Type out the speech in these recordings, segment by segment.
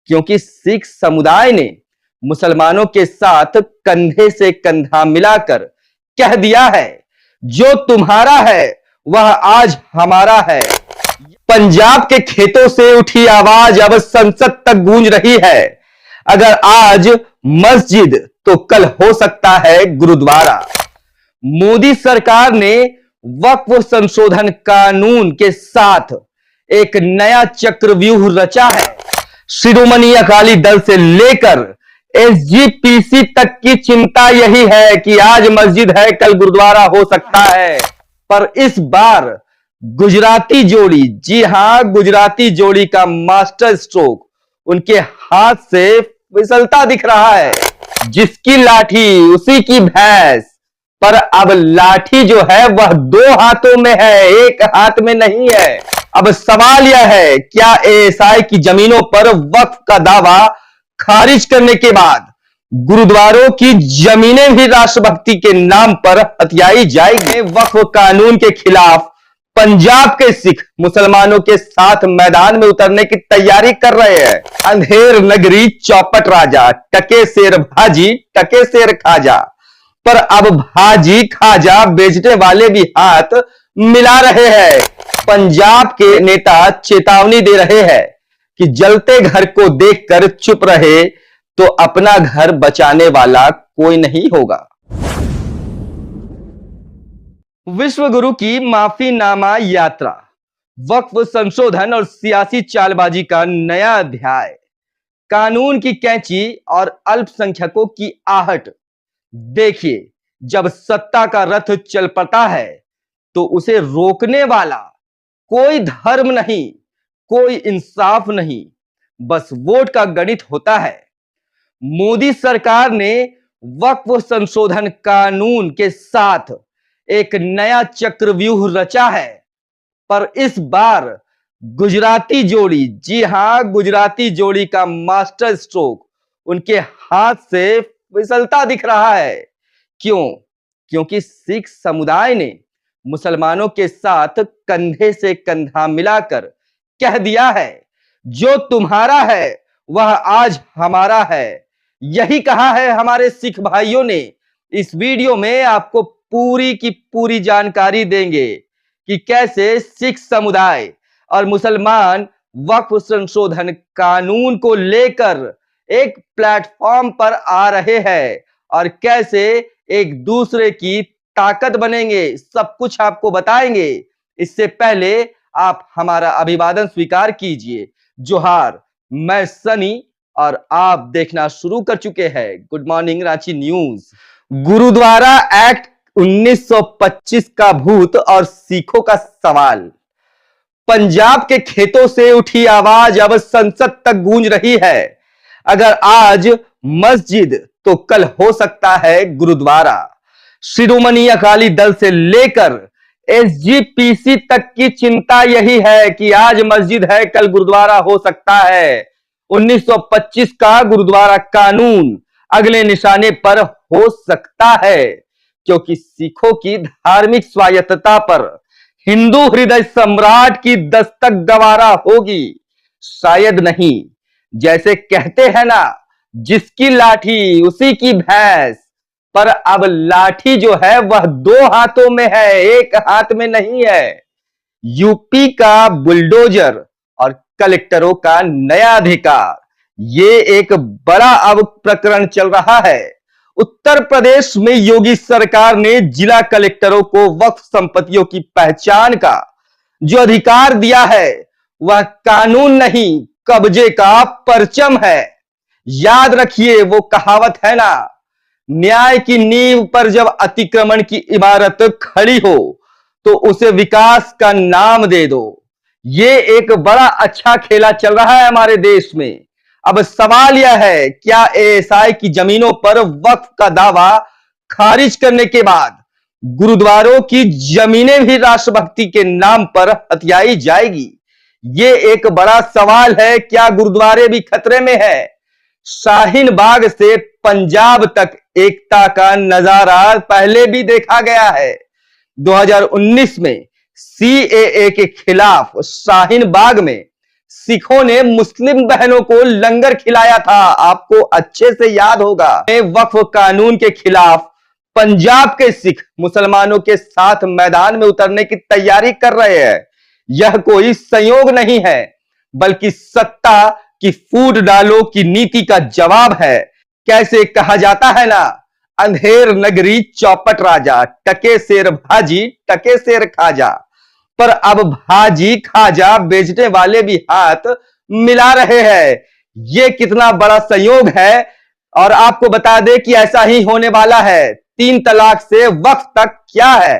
क्योंकि सिख समुदाय ने मुसलमानों के साथ कंधे से कंधा मिलाकर कह दिया है, जो तुम्हारा है वह आज हमारा है। पंजाब के खेतों से उठी आवाज अब संसद तक गूंज रही है। अगर आज मस्जिद तो कल हो सकता है गुरुद्वारा। मोदी सरकार ने वक्फ संशोधन कानून के साथ एक नया चक्रव्यूह रचा है। शिरोमणि अकाली दल से लेकर एसजीपीसी तक की चिंता यही है कि आज मस्जिद है कल गुरुद्वारा हो सकता है। पर इस बार गुजराती जोड़ी, जी हां, गुजराती जोड़ी का मास्टर स्ट्रोक उनके हाथ से फिसलता दिख रहा है। जिसकी लाठी उसी की भैंस, पर अब लाठी जो है वह दो हाथों में है, एक हाथ में नहीं है। अब सवाल यह है, क्या एएसआई की जमीनों पर वक्फ का दावा खारिज करने के बाद गुरुद्वारों की जमीनें भी राष्ट्रभक्ति के नाम पर हथियाई जाएंगी? वक्फ कानून के खिलाफ पंजाब के सिख मुसलमानों के साथ मैदान में उतरने की तैयारी कर रहे हैं। अंधेर नगरी चौपट राजा, टके शेर भाजी, टके शेर खाजा। पर अब भाजी खाजा बेचने वाले भी हाथ मिला रहे हैं। पंजाब के नेता चेतावनी दे रहे हैं कि जलते घर को देखकर चुप रहे तो अपना घर बचाने वाला कोई नहीं होगा। विश्व गुरु की माफीनामा यात्रा, वक्फ संशोधन और सियासी चालबाजी का नया अध्याय, कानून की कैंची और अल्पसंख्यकों की आहट। देखिए, जब सत्ता का रथ चल पड़ता है तो उसे रोकने वाला कोई धर्म नहीं, कोई इंसाफ नहीं, बस वोट का गणित होता है। मोदी सरकार ने वक्फ संशोधन कानून के साथ एक नया चक्रव्यूह रचा है। पर इस बार गुजराती जोड़ी, जी हां, गुजराती जोड़ी का मास्टर स्ट्रोक उनके हाथ से फिसलता दिख रहा है। क्यों? क्योंकि सिख समुदाय ने मुसलमानों के साथ कंधे से कंधा मिलाकर कह दिया है, जो तुम्हारा है वह आज हमारा है। यही कहा है हमारे सिख भाइयों ने। इस वीडियो में आपको पूरी की पूरी जानकारी देंगे कि कैसे सिख समुदाय और मुसलमान वक्फ संशोधन कानून को लेकर एक प्लेटफॉर्म पर आ रहे हैं और कैसे एक दूसरे की ताकत बनेंगे। सब कुछ आपको बताएंगे। इससे पहले आप हमारा अभिवादन स्वीकार कीजिए। जोहार, मैं सनी और आप देखना शुरू कर चुके हैं good morning Ranchi news. Gurdwara act 1925 का भूत और सिखों का सवाल। पंजाब के खेतों से उठी आवाज अब संसद तक गूंज रही है। अगर आज मस्जिद तो कल हो सकता है गुरुद्वारा। शिरोमणि अकाली दल से लेकर एसजीपीसी तक की चिंता यही है कि आज मस्जिद है कल गुरुद्वारा हो सकता है। 1925 का गुरुद्वारा कानून अगले निशाने पर हो सकता है, क्योंकि सिखों की धार्मिक स्वायत्तता पर हिंदू हृदय सम्राट की दस्तक गवारा होगी। शायद नहीं। जैसे कहते हैं ना, जिसकी लाठी उसी की भैंस, पर अब लाठी जो है वह दो हाथों में है, एक हाथ में नहीं है। यूपी का बुलडोजर और कलेक्टरों का नया अधिकार, ये एक बड़ा अब प्रकरण चल रहा है। उत्तर प्रदेश में योगी सरकार ने जिला कलेक्टरों को वक्फ संपत्तियों की पहचान का जो अधिकार दिया है वह कानून नहीं, कब्जे का परचम है। याद रखिए वो कहावत है ना, न्याय की नींव पर जब अतिक्रमण की इमारत खड़ी हो तो उसे विकास का नाम दे दो। ये एक बड़ा अच्छा खेला चल रहा है हमारे देश में। अब सवाल यह है, क्या एएसआई की जमीनों पर वक्फ का दावा खारिज करने के बाद गुरुद्वारों की जमीनें भी राष्ट्रभक्ति के नाम पर हथियाई जाएगी? ये एक बड़ा सवाल है। क्या गुरुद्वारे भी खतरे में है? शाहीन बाग से पंजाब तक एकता का नजारा पहले भी देखा गया है। 2019 में सीएए के खिलाफ शाहीन बाग में सिखों ने मुस्लिम बहनों को लंगर खिलाया था, आपको अच्छे से याद होगा। वक्फ कानून के खिलाफ पंजाब के सिख मुसलमानों के साथ मैदान में उतरने की तैयारी कर रहे हैं। यह कोई संयोग नहीं है, बल्कि सत्ता की फूट डालो की नीति का जवाब है। कैसे कहा जाता है ना, अंधेर नगरी चौपट राजा, टके शेर भाजी टके शेर खाजा। पर अब भाजी खाजा बेचने वाले भी हाथ मिला रहे हैं। ये कितना बड़ा संयोग है। और आपको बता दें कि ऐसा ही होने वाला है। 3 तलाक से वक्फ तक क्या है,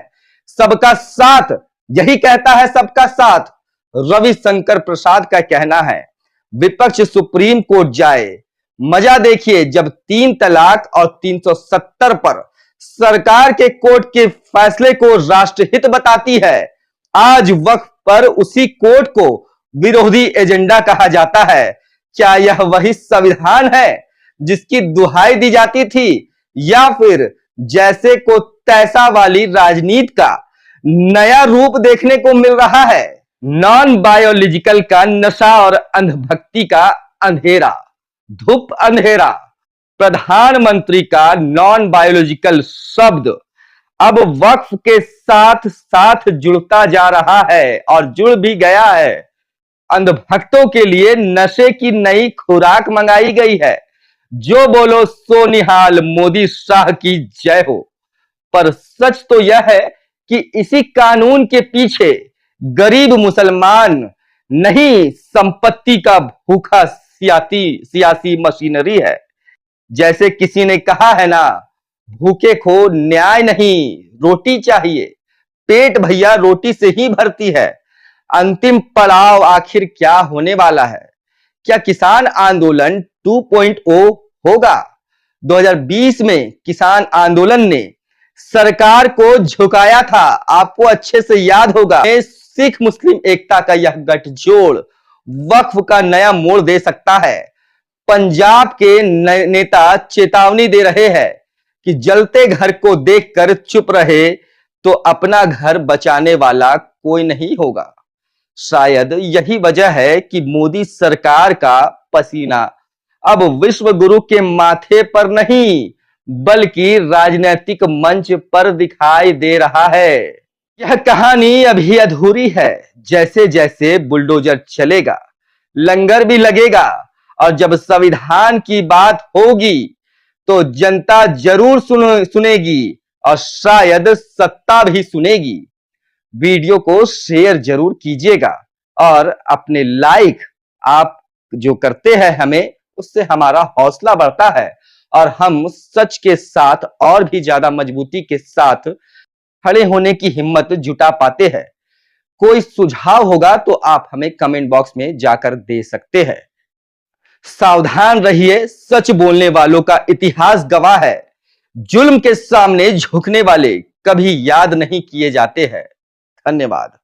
सबका साथ, यही कहता है सबका साथ। रविशंकर प्रसाद का कहना है विपक्ष सुप्रीम कोर्ट जाए, मजा देखिए जब 3 तलाक और 370 पर सरकार के कोर्ट के फैसले को राष्ट्रहित बताती है। आज वक्फ पर उसी कोर्ट को विरोधी एजेंडा कहा जाता है। क्या यह वही संविधान है जिसकी दुहाई दी जाती थी, या फिर जैसे को तैसा वाली राजनीति का नया रूप देखने को मिल रहा है? नॉन बायोलॉजिकल का नशा और अंधभक्ति का अंधेरा, धूप अंधेरा। प्रधानमंत्री का नॉन बायोलॉजिकल शब्द अब वक्फ के साथ साथ जुड़ता जा रहा है और जुड़ भी गया है। अंधभक्तों के लिए नशे की नई खुराक मंगाई गई है। जो बोलो सो निहाल, मोदी शाह की जय हो। पर सच तो यह है कि इसी कानून के पीछे गरीब मुसलमान नहीं, संपत्ति का भूखा सियासी मशीनरी है। जैसे किसी ने कहा है ना, भूखे को न्याय नहीं रोटी चाहिए। पेट भैया रोटी से ही भरती है। अंतिम पड़ाव आखिर क्या होने वाला है? क्या किसान आंदोलन 2.0 होगा? 2020 में किसान आंदोलन ने सरकार को झुकाया था, आपको अच्छे से याद होगा। सिख मुस्लिम एकता का यह गठजोड़ वक्फ का नया मोड़ दे सकता है। पंजाब के नेता चेतावनी दे रहे हैं कि जलते घर को देखकर चुप रहे तो अपना घर बचाने वाला कोई नहीं होगा। शायद यही वजह है कि मोदी सरकार का पसीना अब विश्व गुरु के माथे पर नहीं, बल्कि राजनीतिक मंच पर दिखाई दे रहा है। यह कहानी अभी अधूरी है। जैसे जैसे बुलडोजर चलेगा, लंगर भी लगेगा, और जब संविधान की बात होगी तो जनता जरूर सुनेगी और शायद सत्ता भी सुनेगी। वीडियो को शेयर जरूर कीजिएगा और अपने लाइक आप जो करते हैं हमें, उससे हमारा हौसला बढ़ता है और हम सच के साथ और भी ज्यादा मजबूती के साथ खड़े होने की हिम्मत जुटा पाते हैं। कोई सुझाव होगा तो आप हमें कमेंट बॉक्स में जाकर दे सकते हैं। सावधान रहिए, सच बोलने वालों का इतिहास गवाह है। जुल्म के सामने झुकने वाले कभी याद नहीं किए जाते हैं। धन्यवाद।